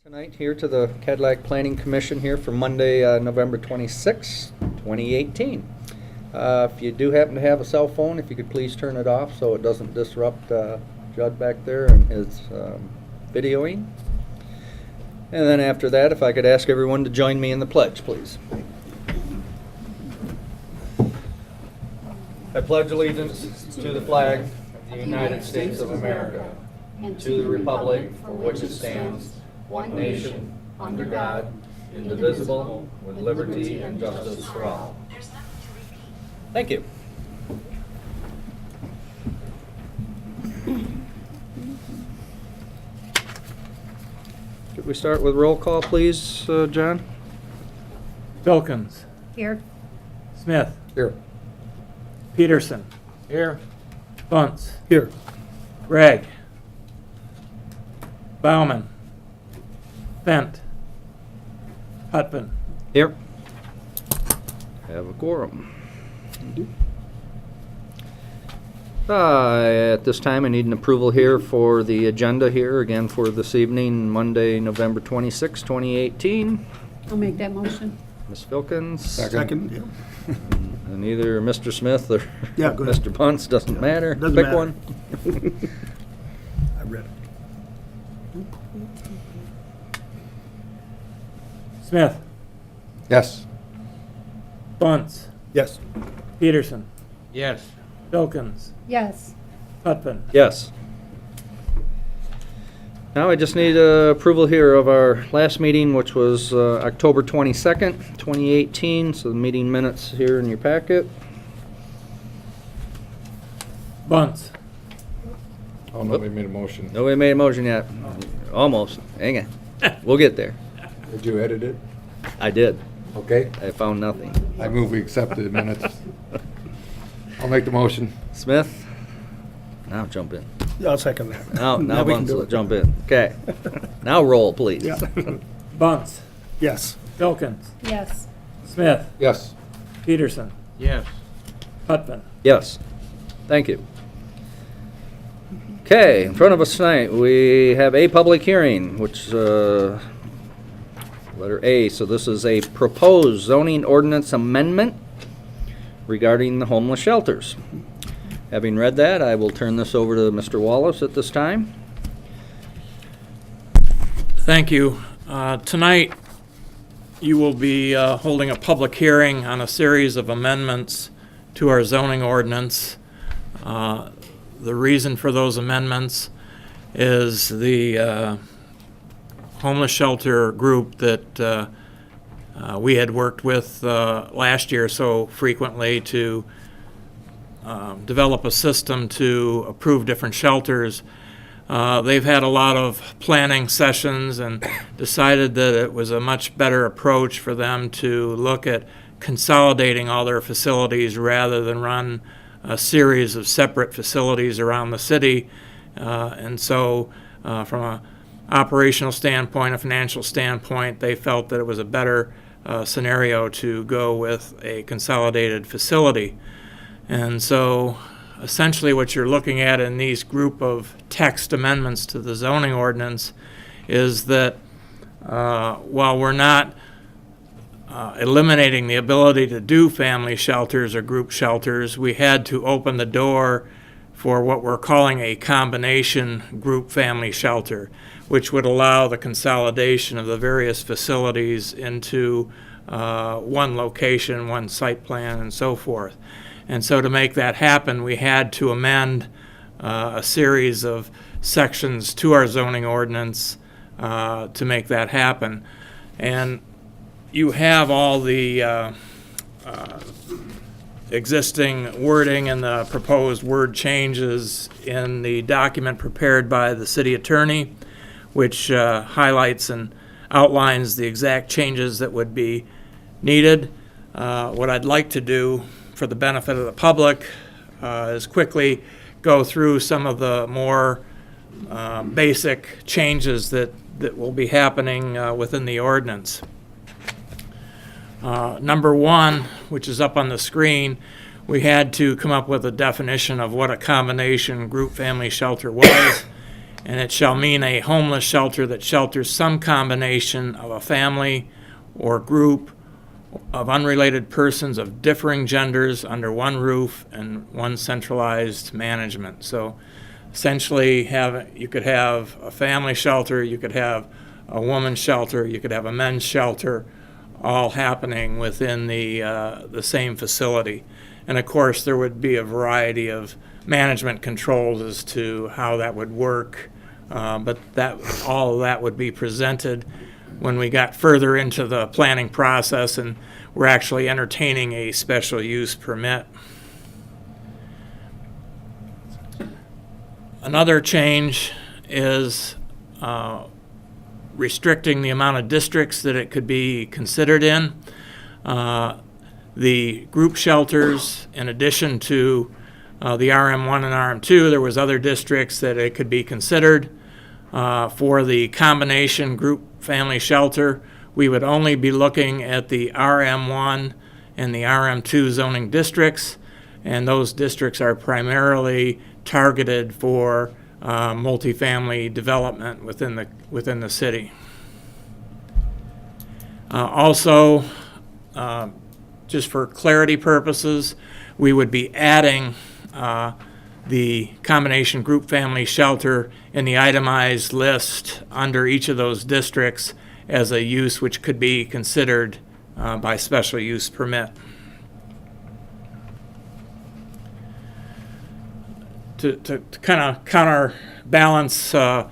Tonight here to the Cadillac Planning Commission here for Monday, November 26, 2018. If you do happen to have a cell phone, if you could please turn it off so it doesn't disrupt Judd back there and his videoing. And then after that, if I could ask everyone to join me in the pledge, please. I pledge allegiance to the flag of the United States of America and to the republic for which it stands, one nation, under God, indivisible, with liberty and justice for all. Thank you. Could we start with roll call, please, John? Wilkins. Here. Smith. Here. Peterson. Here. Bunce. Here. Gregg. Bauman. Fent. Hutpin. Here. Have a quorum. At this time, I need an approval here for the agenda here, again for this evening, Monday, November 26, 2018. I'll make that motion. Ms. Filkins? Second. Yeah. And either Mr. Smith or Yeah, go ahead. Mr. Bunce, doesn't matter. Doesn't Pick matter. one. I read it. Smith. Yes. Bunce. Yes. Peterson. Yes. Wilkins. Yes. Hutpin. Yes. Now I just need approval here of our last meeting, which was October 22nd, 2018. So the meeting minutes here in your packet. Bunce. Oh, nobody made a motion. Nobody made a motion yet. Almost. Hang on. We'll get there. Did you edit it? I did. Okay. I found nothing. I move we accept the minutes. I'll make the motion. Smith? Now jump in. Yeah, I'll second that. Now we can Bunce do will it. jump in. Okay. Now roll, please. Yeah. Bunce. Yes. Wilkins. Yes. Smith. Yes. Peterson. Yes. Hutpin. Yes. Thank you. Okay, in front of us tonight, we have a public hearing, which, letter A, so this is a proposed zoning ordinance amendment regarding the homeless shelters. Having read that, I will turn this over to Mr. Wallace at this time. Thank you. Tonight, you will be holding a public hearing on a series of amendments to our zoning ordinance. The reason for those amendments is the homeless shelter group that we had worked with last year so frequently to develop a system to approve different shelters. They've had a lot of planning sessions and decided that it was a much better approach for them to look at consolidating all their facilities rather than run a series of separate facilities around the city. And so from an operational standpoint, a financial standpoint, they felt that it was a better scenario to go with a consolidated facility. And so essentially what you're looking at in these group of text amendments to the zoning ordinance is that while we're not eliminating the ability to do family shelters or group shelters, we had to open the door for what we're calling a combination group family shelter, which would allow the consolidation of the various facilities into one location, one site plan, and so forth. And so to make that happen, we had to amend a series of sections to our zoning ordinance to make that happen. And you have all the existing wording and the proposed word changes in the document prepared by the city attorney, which highlights and outlines the exact changes that would be needed. What I'd like to do for the benefit of the public is quickly go through some of the more basic changes that will be happening within the ordinance. Number one, which is up on the screen, we had to come up with a definition of what a combination group family shelter was. and it shall mean a homeless shelter that shelters some combination of a family or group of unrelated persons of differing genders under one roof and one centralized management. So essentially, you could have a family shelter, you could have a woman's shelter, you could have a men's shelter, all happening within the same facility. And of course, there would be a variety of management controls as to how that would work, but all of that would be presented when we got further into the planning process and we're actually entertaining a special use permit. Another change is restricting the amount of districts that it could be considered in. The group shelters, in addition to the RM1 and RM2, there was other districts that it could be considered. For the combination group family shelter, we would only be looking at the RM1 and the RM2 zoning districts, and those districts are primarily targeted for multifamily development within the city. Also, just for clarity purposes, we would be adding the combination group family shelter in the itemized list under each of those districts as a use which could be considered by special use permit. To kind of counterbalance the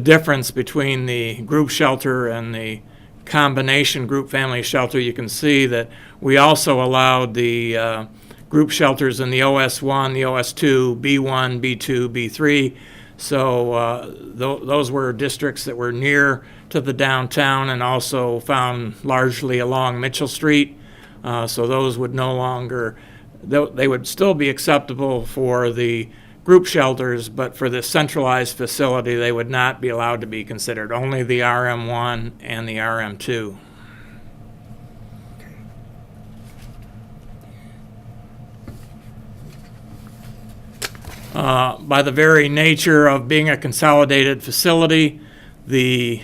difference between the group shelter and the combination group family shelter, you can see that we also allowed the group shelters in the OS1, the OS2, B1, B2, B3. So those were districts that were near to the downtown and also found largely along Mitchell Street. So those would no longer, they would still be acceptable for the group shelters, but for the centralized facility, they would not be allowed to be considered, only the RM1 and the RM2. By the very nature of being a consolidated facility, the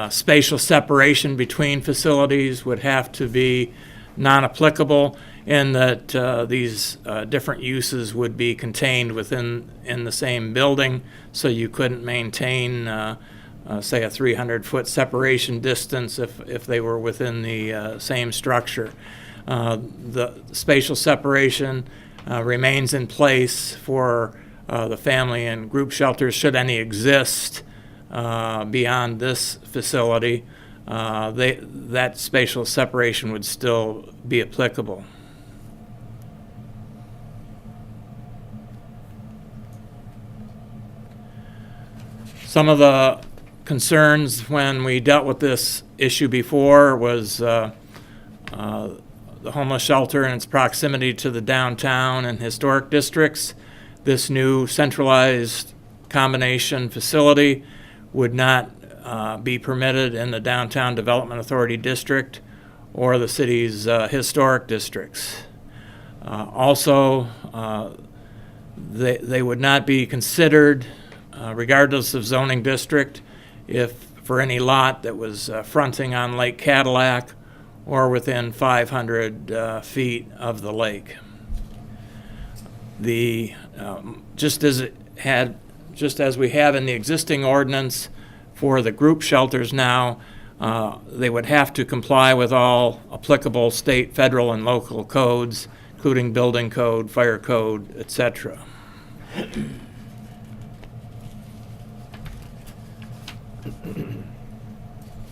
spatial separation between facilities would have to be non-applicable in that these different uses would be contained in the same building, so you couldn't maintain, say, a 300-foot separation distance if they were within the same structure. The spatial separation remains in place for the family and group shelters, should any exist beyond this facility. That spatial separation would still be applicable. Some of the concerns when we dealt with this issue before was the homeless shelter and its proximity to the downtown and historic districts. This new centralized combination facility would not be permitted in the Downtown Development Authority District or the city's historic districts. Also, they would not be considered, regardless of zoning district, if for any lot that was fronting on Lake Cadillac or within 500 feet of the lake. Just as we have in the existing ordinance for the group shelters now, they would have to comply with all applicable state, federal, and local codes, including building code, fire code, etc.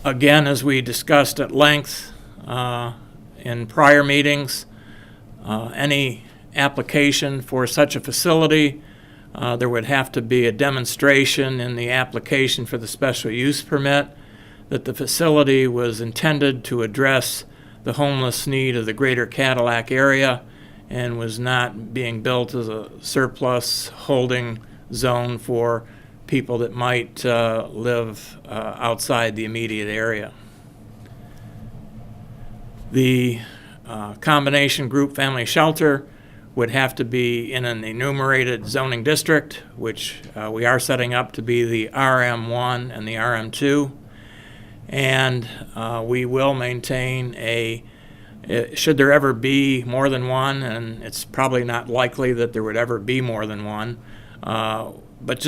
Again, as we discussed at length in prior meetings, any application for such a facility, there would have to be a demonstration in the application for the special use permit that the facility was intended to address the homeless need of the greater Cadillac area and was not being built as a surplus holding zone for people that might live outside the immediate area. The combination group family shelter would have to be in an enumerated zoning district, which we are setting up to be the RM1 and the RM2. And we will maintain should there ever be more than one, and it's probably not likely that there would ever be more than one, but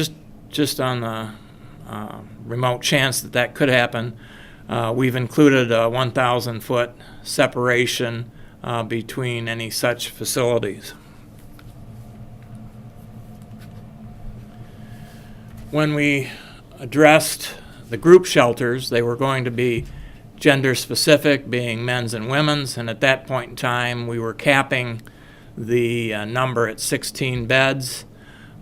just on the remote chance that that could happen, we've included a 1,000-foot separation between any such facilities. When we addressed the group shelters, they were going to be gender specific, being men's and women's, and at that point in time we were capping the number at 16 beds.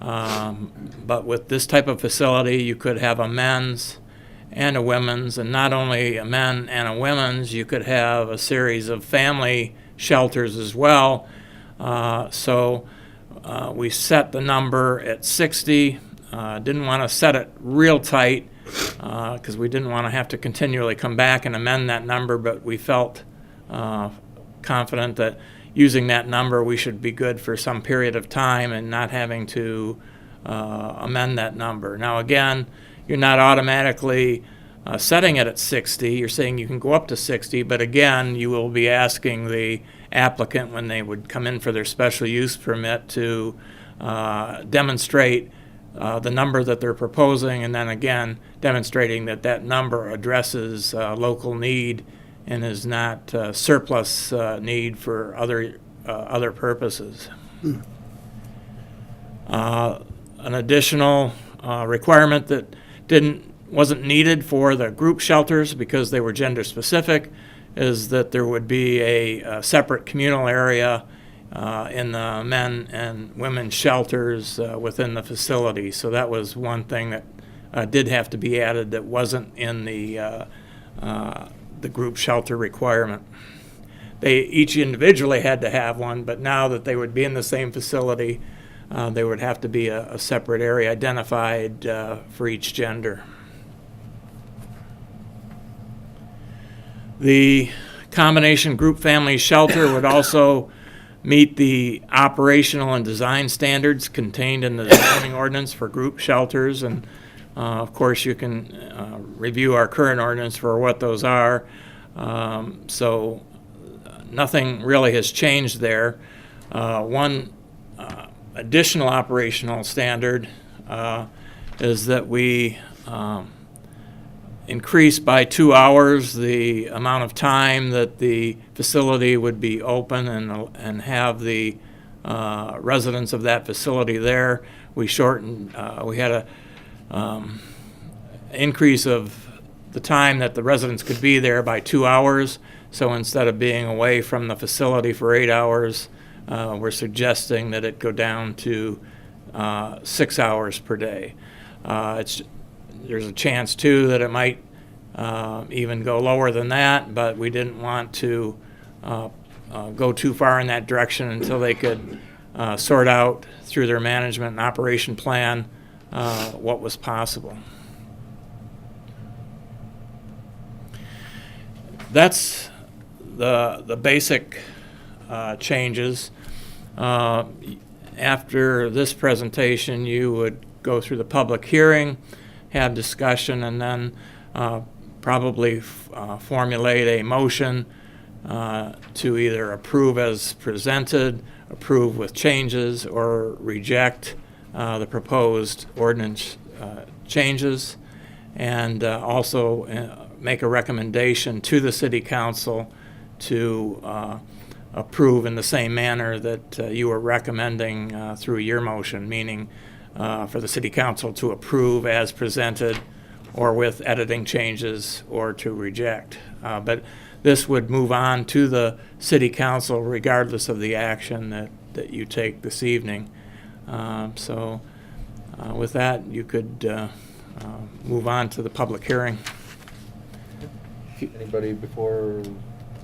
But with this type of facility, you could have a men's and a women's, and not only a men and a women's, you could have a series of family shelters as well. So we set the number at 60. Didn't want to set it real tight because we didn't want to have to continually come back and amend that number, but we felt confident that using that number we should be good for some period of time and not having to amend that number. Now again, you're not automatically setting it at 60. You're saying you can go up to 60, but again, you will be asking the applicant when they would come in for their special use permit to demonstrate the number that they're proposing, and then again demonstrating that that number addresses local need and is not surplus need for other purposes. An additional requirement that wasn't needed for the group shelters because they were gender specific is that there would be a separate communal area in the men and women's shelters within the facility. So that was one thing that did have to be added that wasn't in the group shelter requirement. They each individually had to have one, but now that they would be in the same facility, there would have to be a separate area identified for each gender. The combination group family shelter would also meet the operational and design standards contained in the zoning ordinance for group shelters, and of course you can review our current ordinance for what those are. So nothing really has changed there. One additional operational standard is that we increase by 2 hours the amount of time that the facility would be open and have the residents of that facility there. We shortened, we had a increase of the time that the residents could be there by 2 hours. So instead of being away from the facility for 8 hours, we're suggesting that it go down to 6 hours per day. There's a chance too that it might even go lower than that, but we didn't want to go too far in that direction until they could sort out through their management and operation plan what was possible. That's the basic changes. After this presentation, you would go through the public hearing, have discussion, and then probably formulate a motion to either approve as presented, approve with changes, or reject the proposed ordinance changes, and also make a recommendation to the City Council to approve in the same manner that you were recommending through your motion, meaning for the City Council to approve as presented or with editing changes or to reject. But this would move on to the City Council regardless of the action that you take this evening. So with that, you could move on to the public hearing. Anybody before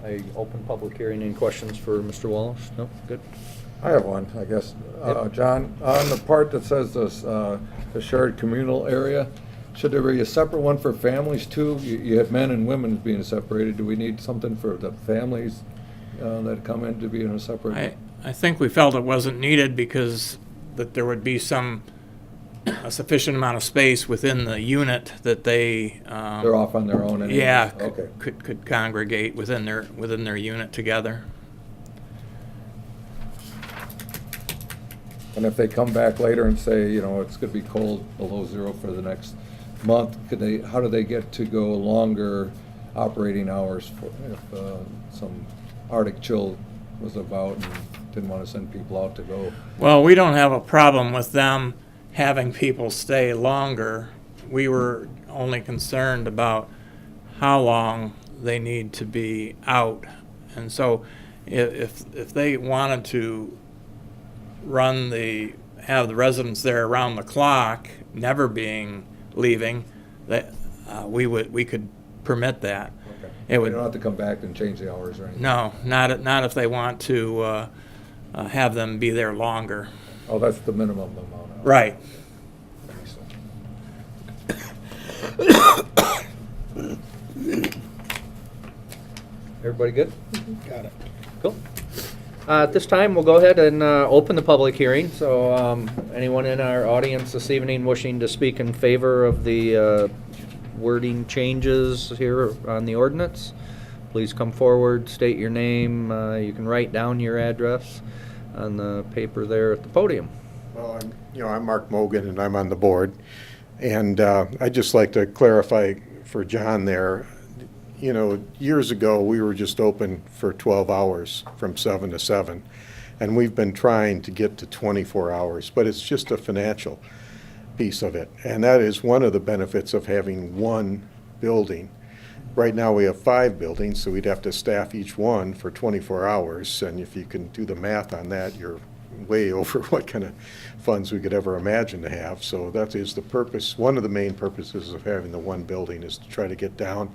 I open public hearing, any questions for Mr. Wallace? No? Good. I have one, I guess. Yep. John, on the part that says this, the shared communal area, should there be a separate one for families too? You have men and women being separated. Do we need something for the families that come in to be in a separate? I think we felt it wasn't needed because that there would be a sufficient amount of space within the unit that they, They're off on their own anyways? yeah, Okay. could congregate within their unit together. And if they come back later and say, it's gonna be cold below zero for the next month, how do they get to go longer operating hours for, if some Arctic chill was about and didn't wanna send people out to go? Well, we don't have a problem with them having people stay longer. We were only concerned about how long they need to be out. And so if they wanted to have the residents there around the clock, never leaving, that we could permit that. Okay. It would- You don't have to come back and change the hours or anything? No, not if they want to have them be there longer. Oh, that's the minimum amount. of- Right. Everybody good? Got it. Cool. At this time, we'll go ahead and open the public hearing. So anyone in our audience this evening wishing to speak in favor of the wording changes here on the ordinance, please come forward, state your name. You can write down your address on the paper there at the podium. Well, I'm Mark Mogan, and I'm on the board. And I'd just like to clarify for John there, years ago, we were just open for 12 hours from 7 to 7. And we've been trying to get to 24 hours, but it's just a financial piece of it. And that is one of the benefits of having one building. Right now, we have 5 buildings, so we'd have to staff each one for 24 hours. And if you can do the math on that, you're way over what kind of funds we could ever imagine to have. So that is the purpose. One of the main purposes of having the one building is to try to get down.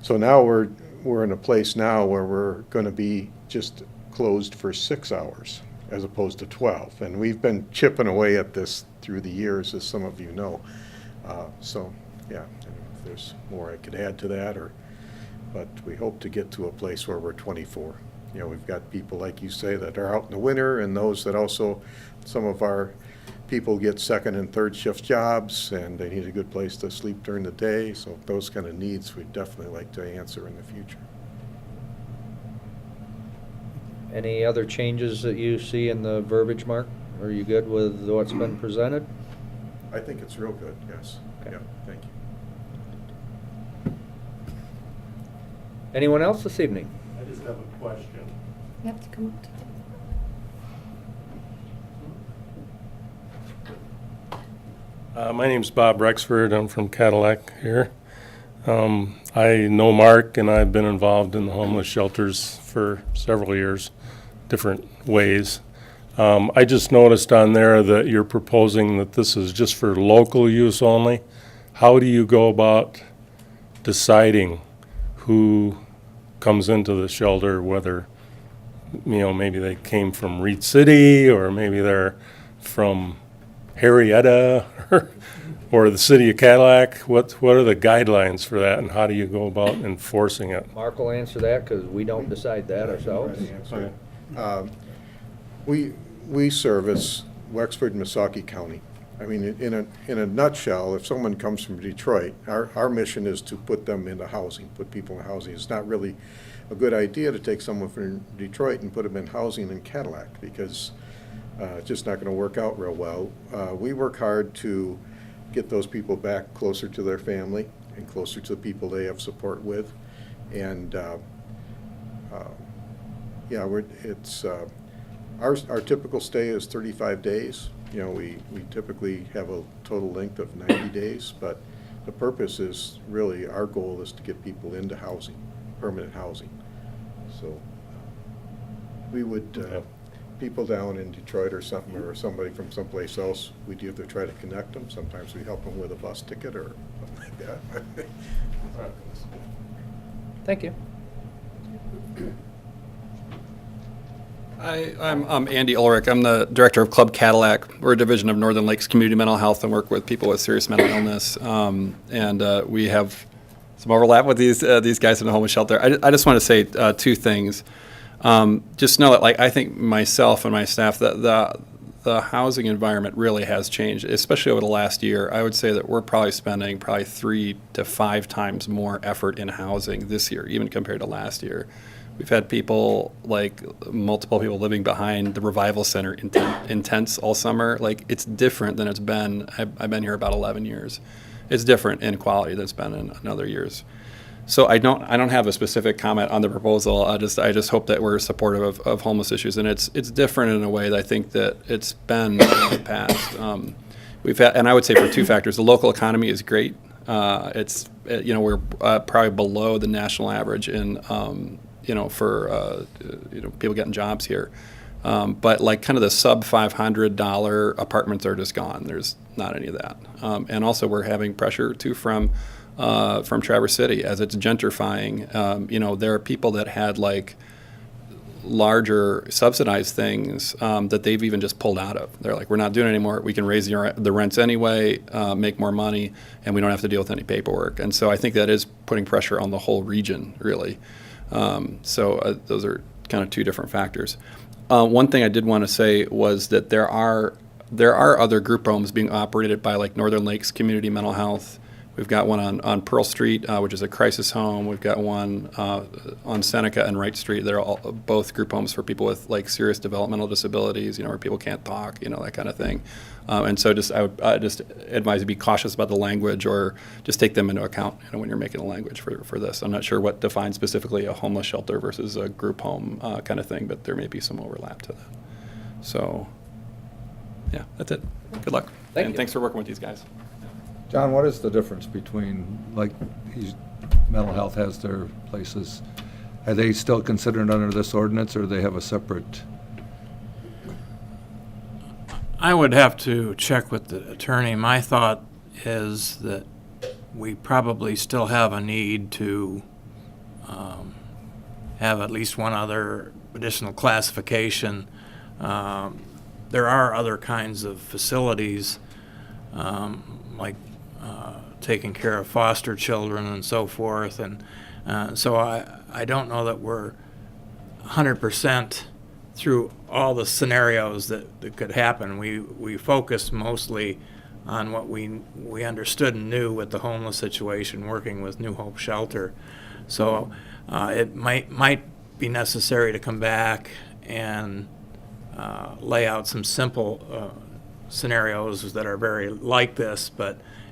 So now we're in a place now where we're going to be just closed for 6 hours as opposed to 12. And we've been chipping away at this through the years, as some of you know. So yeah, if there's more I could add to that, but we hope to get to a place where we're 24. We've got people, like you say, that are out in the winter, and those that also, some of our people get second and third shift jobs, and they need a good place to sleep during the day. So those kind of needs we'd definitely like to answer in the future. Any other changes that you see in the verbiage, Mark? Are you good with what's been presented? I think it's real good, yes. Okay. Yeah, thank you. Anyone else this evening? I just have a question. You have to come up to My name's Bob Rexford. I'm from Cadillac here. I know Mark, and I've been involved in the homeless shelters for several years, different ways. I just noticed on there that you're proposing that this is just for local use only. How do you go about deciding who comes into the shelter, whether, maybe they came from Reed City, or maybe they're from Harrietta, or the city of Cadillac? What are the guidelines for that, and how do you go about enforcing it? Mark will answer that because we don't decide that ourselves. We service Wexford and Missaukee County. I mean, in a nutshell, if someone comes from Detroit, our mission is to put them into housing, put people in housing. It's not really a good idea to take someone from Detroit and put them in housing in Cadillac, because it's just not going to work out real well. We work hard to get those people back closer to their family and closer to the people they have support with. And our typical stay is 35 days. We typically have a total length of 90 days, but the purpose is really, our goal is to get people into housing, permanent housing. So we would, people down in Detroit or something, or somebody from someplace else, we'd either try to connect them. Sometimes we help them with a bus ticket or something like that. Thank you. I'm Andy Ulrich. I'm the director of Club Cadillac. We're a division of Northern Lakes Community Mental Health and work with people with serious mental illness. We have some overlap with these guys in the homeless shelter. I just want to say 2 things. Just know that, like, I think myself and my staff, that the housing environment really has changed, especially over the last year. I would say that we're probably spending 3 to 5 times more effort in housing this year, even compared to last year. We've had people, like multiple people living behind the Revival Center in tents all summer. Like, it's different than it's been. I've been here about 11 years. It's different in quality than it's been in other years. So I don't have a specific comment on the proposal. I just hope that we're supportive of homeless issues, and it's different in a way that I think that it's been in the past. We've had, and I would say for 2 factors. The local economy is great. We're probably below the national average in for people getting jobs here. But like kind of the sub $500 apartments are just gone. There's not any of that. And also we're having pressure too from Traverse City as it's gentrifying. There are people that had like larger subsidized things that they've even just pulled out of. They're like, we're not doing it anymore. We can raise the rents anyway, make more money, and we don't have to deal with any paperwork. And so I think that is putting pressure on the whole region, really. Those are kind of 2 different factors. One thing I did want to say was that there are other group homes being operated by like Northern Lakes Community Mental Health. We've got one on Pearl Street, which is a crisis home. We've got one on Seneca and Wright Street. They're all both group homes for people with like serious developmental disabilities, where people can't talk, that kind of thing. And so I would just advise you to be cautious about the language, or just take them into account when you're making the language for this. I'm not sure what defines specifically a homeless shelter versus a group home kind of thing, but there may be some overlap to that. So, yeah, that's it. Good luck. Thank you. Thanks for working with these guys. John, what is the difference between, like, mental health has their places, are they still considered under this ordinance, or do they have a separate? I would have to check with the attorney. My thought is that we probably still have a need to have at least one other additional classification. There are other kinds of facilities, like taking care of foster children and so forth, and so I don't know that we're 100% through all the scenarios that could happen. We focused mostly on what we understood and knew with the homeless situation, working with New Hope Shelter. So it might be necessary to come back and lay out some simple scenarios that are very like this,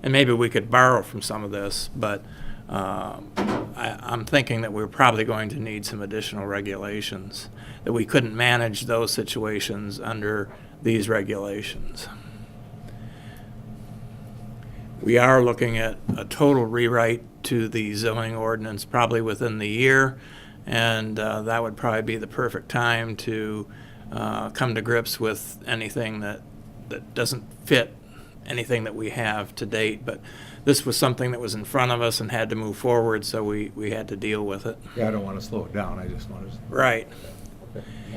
and maybe we could borrow from some of this, but I'm thinking that we're probably going to need some additional regulations, that we couldn't manage those situations under these regulations. We are looking at a total rewrite to the zoning ordinance probably within the year, and that would probably be the perfect time to come to grips with anything that doesn't fit anything that we have to date. But this was something that was in front of us and had to move forward, so we had to deal with it. Yeah, I don't want to slow it down, I just want to. Right.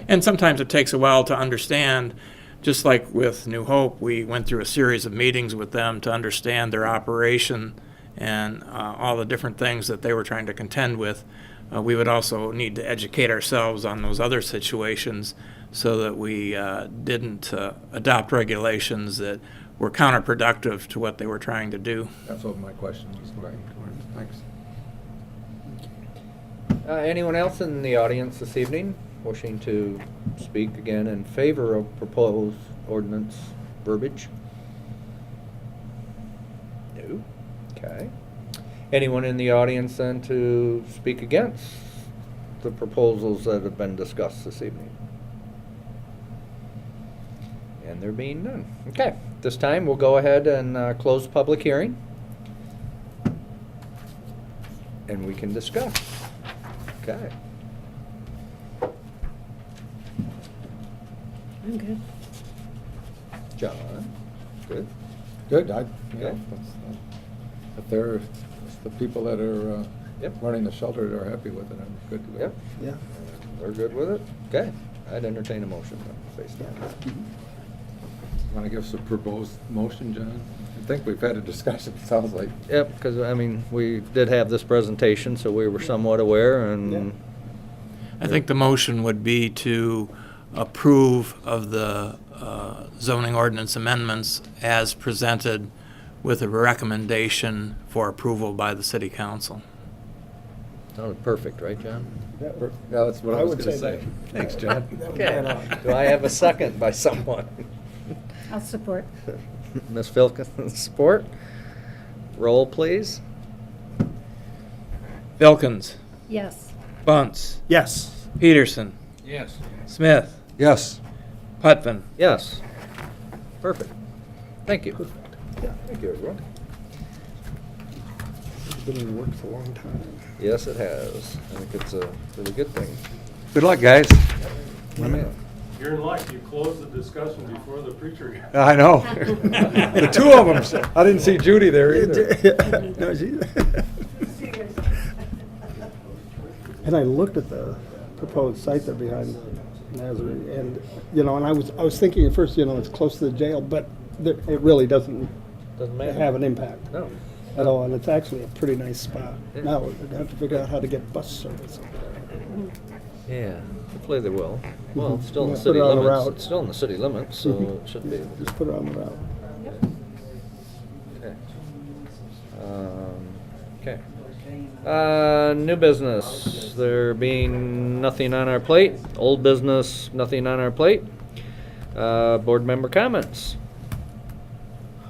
And sometimes it takes a while to understand. Just like with New Hope, we went through a series of meetings with them to understand their operation and all the different things that they were trying to contend with. We would also need to educate ourselves on those other situations so that we didn't adopt regulations that were counterproductive to what they were trying to do. That's what my question was. Thanks. Anyone else in the audience this evening wishing to speak again in favor of proposed ordinance verbiage? No? Okay. Anyone in the audience then to speak against the proposals that have been discussed this evening? And there being none. Okay, this time we'll go ahead and close the public hearing. And we can discuss. Okay. I'm good. John, good? Good, Okay. If they're, the people that are Yep. running the shelter are happy with it, I'm good with it. Yep. Yeah. We're good with it? Okay. I'd entertain a motion then, based on that. Want to give us a proposed motion, John? I think we've had a discussion, it sounds like. Yep, because, I mean, we did have this presentation, so we were somewhat aware, and I think the motion would be to approve of the zoning ordinance amendments as presented with a recommendation for approval by the city council. Sounded perfect, right, John? Yeah, that's what I was would gonna say say. that. Thanks, John. Okay. Do I have a second by someone? I'll support. Ms. Filkins, support. Roll, please. Vilkins, Yes. Bunce, Yes. Peterson, Yes. Smith, Yes. Putvin. Yes. Perfect. Thank you. Thank you, everyone. It's been in the works a long time. Yes, it has. I think it's a really good thing. Good luck, guys. You're in luck, you closed the discussion before the preacher got. I know. The two of them. I didn't see Judy there either. No, she- And I looked at the proposed site there behind Nazareth, and, and I was thinking at first, it's close to the jail, but it really doesn't Doesn't matter. have an impact No. at all, and it's actually a pretty nice spot. Yeah. Now, we're gonna have to figure out how to get bus service. Yeah, hopefully they will. Well, it's still in the Yeah, put city it on the limits. route. It's still in the city limits, so it should be. Just put it on the route. Okay. Okay. New business, there being nothing on our plate. Old business, nothing on our plate. Board member comments.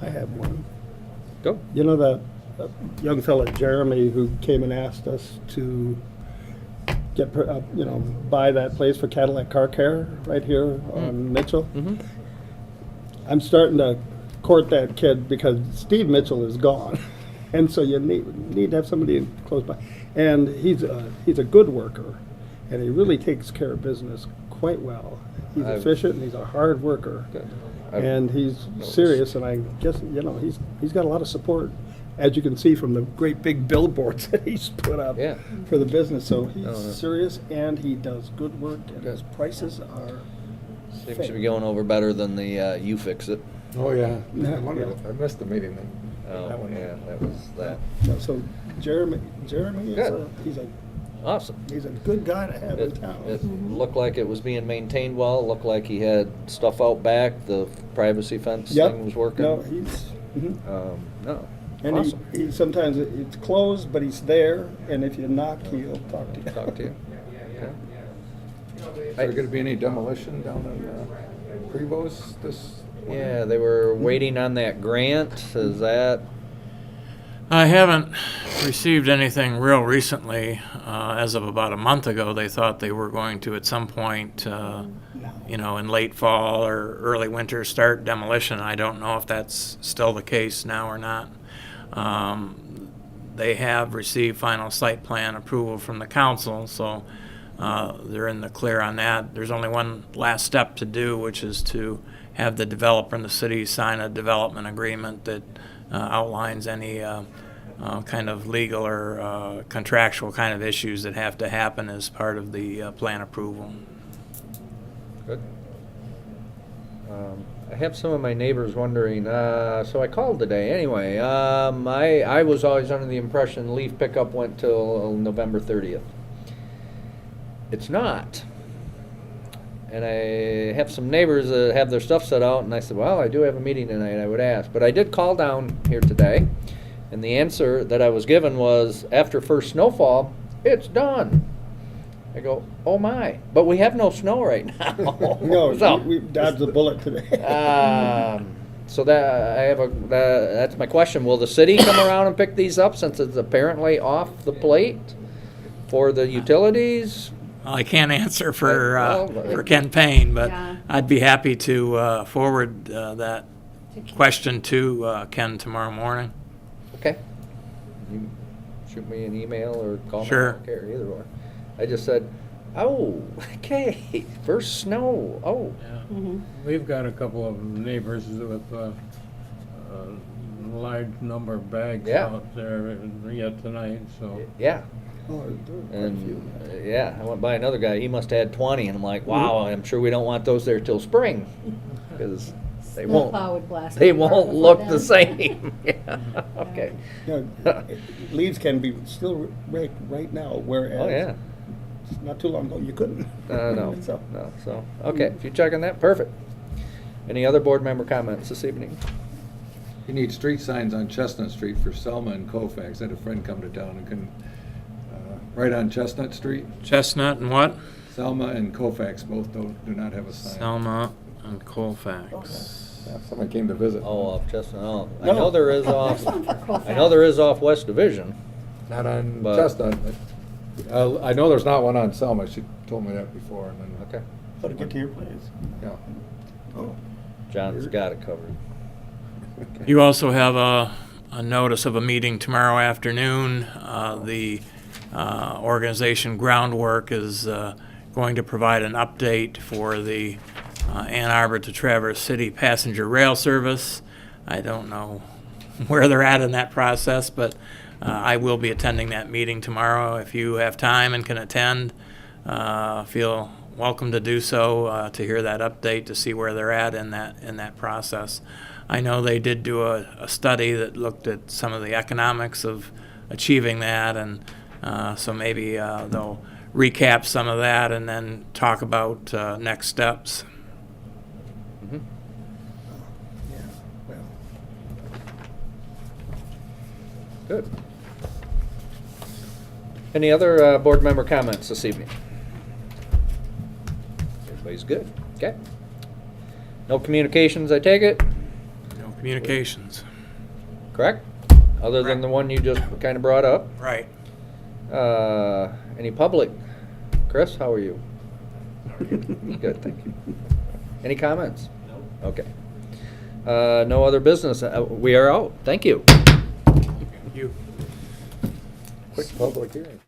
I have one. Go. You know that young fella Jeremy who came and asked us to get, buy that place for Cadillac Car Care right here on Mitchell? Mm-hmm. I'm starting to court that kid because Steve Mitchell is gone, and so you need to have somebody close by. And he's a good worker, and he really takes care of business quite well. He's I've- efficient and he's a hard worker, Good. and he's noticed. serious. And I guess he's got a lot of support, as you can see from the great big billboards that he's put up Yeah. for the business. So he's No, no. serious and he does good work, and his prices are. Seems to be going over better than the You Fix It. Oh, yeah. Yeah. I missed the meeting then. Oh, That one. yeah, that was that. So Jeremy is Good. Awesome. he's a good guy to have in It town. looked like it was being maintained well. It looked like he had stuff out back. The privacy fence Yep. thing was working. No, he's. Mhm. No. And Awesome. he sometimes it's closed, but he's there, and if you knock, he'll talk to you. Talk to you. Okay. Is there gonna be any demolition down in Prevost this? Yeah, they were waiting on that grant. Is that? I haven't received anything real recently. As of about a month ago, they thought they were going to, at some point, in late fall or early winter, start demolition. I don't know if that's still the case now or not. They have received final site plan approval from the council, so they're in the clear on that. There's only one last step to do, which is to have the developer and the city sign a development agreement that outlines any kind of legal or contractual kind of issues that have to happen as part of the plan approval. Good. I have some of my neighbors wondering, so I called today anyway. I was always under the impression leaf pickup went till November 30th. It's not. And I have some neighbors that have their stuff set out, and I said, well, I do have a meeting tonight, I would ask. But I did call down here today, and the answer that I was given was, after first snowfall, it's done. I go, oh my, but we have no snow right now. No, So- we dodged the bullet today. So that's my question. Will the city come around and pick these up since it's apparently off the plate for the utilities? I can't answer Well, for Ken Payne, but Yeah. I'd be happy to forward that question to Ken tomorrow morning. Okay. You shoot me an email or call me. Sure. I don't care, either or. I just said, oh, okay, first snow, oh. We've got a couple of neighbors with a large number of bags Yeah. out there yet tonight, so. Yeah. Oh, there were quite a And, few. yeah, I went by another guy, he must have had 20, and I'm like, wow, I'm sure we don't want those there till spring, because they won't, Snowplow would blast they it apart won't before look then. the same. Yeah, okay. Leaves can be still raked right now, whereas Oh, yeah. not too long ago, you couldn't. No, So- no, so, okay, if you're checking that, perfect. Any other board member comments this evening? You need street signs on Chestnut Street for Selma and Colfax. I had a friend come to town and couldn't, right on Chestnut Street, Chestnut and what? Selma and Colfax both do not have a sign. Selma and Colfax. Yeah, somebody came to visit. Oh, off Chestnut, oh, I No. know there is off, I know there is off West Division. Not on But- Chestnut. But, I know there's not one on Selma. She told me that before, and then, Okay, How to get to your place. yeah. Oh. John's got it covered. You also have a notice of a meeting tomorrow afternoon. The organization Groundwork is going to provide an update for the Ann Arbor to Traverse City passenger rail service. I don't know where they're at in that process, but I will be attending that meeting tomorrow. If you have time and can attend, feel welcome to do so, to hear that update, to see where they're at in that process. I know they did do a study that looked at some of the economics of achieving that, and so maybe they'll recap some of that and then talk about next steps. Mhm. Yeah, well. Good. Any other board member comments this evening? Everybody's good, okay. No communications, I take it, No communications. correct? Other than the one you just kind of brought up. Right. Any public? Chris, how are you? Good, thank you. Any comments? No. Okay. No other business. We are out. Thank you. You. Quick public hearing.